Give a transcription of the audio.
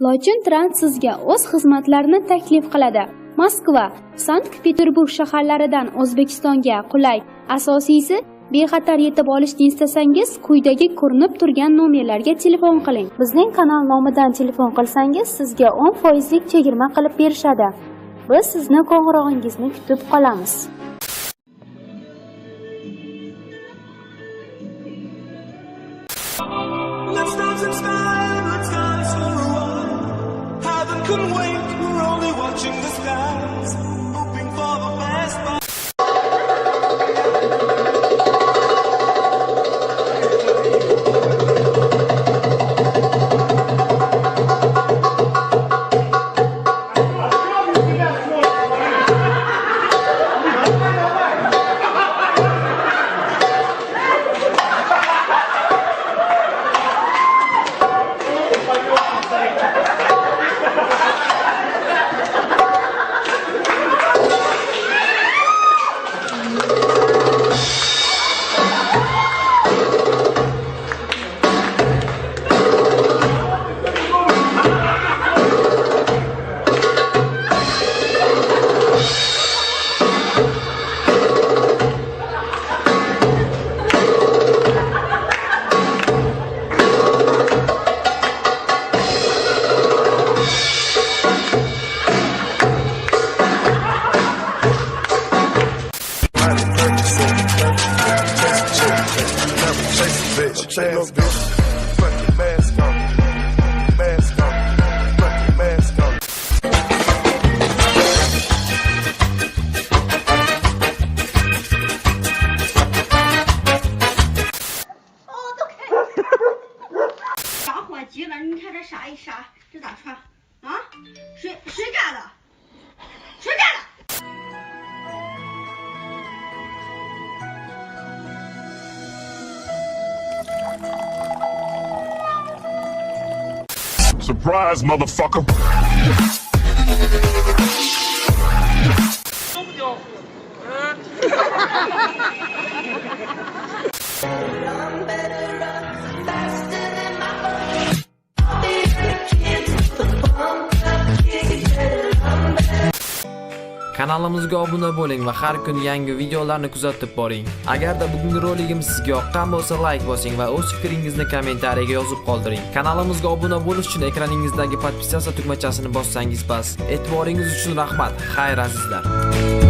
Lochin Trans sizga o'z xizmatlarini taklif qiladi. Moskva, Sankt-Peterburg shaharlaridan O'zbekistonga qulay. Asosiysi, bexatar yetib olishni istasangiz, quyidagi ko'rinib turgan nomerlarga telefon qiling. Bizning kanal nomidan telefon qilsangiz, sizga 10% lik chegirma qilib berishadi. Biz sizni qo'ng'irog'ingizni kutib qolamiz. Let's dance in style, let's dance for a while. Heaven can wait, we're only watching the skies, hoping for the best. Check no bitch, put the mask on, mask on, put the mask on.哦，都开。着火急了，你看这啥一啥，这咋穿啊？谁干的？谁干的？ Surprise, motherfucker! Kanalimizga obuna bo'ling va har kuni yangi videolarni kuzatib boring. Agarda bugungi roligimiz sizga yoqqan bo'lsa, like bosing va o'z fikringizni kommentariyaga yozib qoldiring. Kanalimizga obuna bo'lish uchun ekraningizdagi podpisatsiya tugmachasini bossangiz bas. E'tiboringiz uchun rahmat. Xayr azizlar.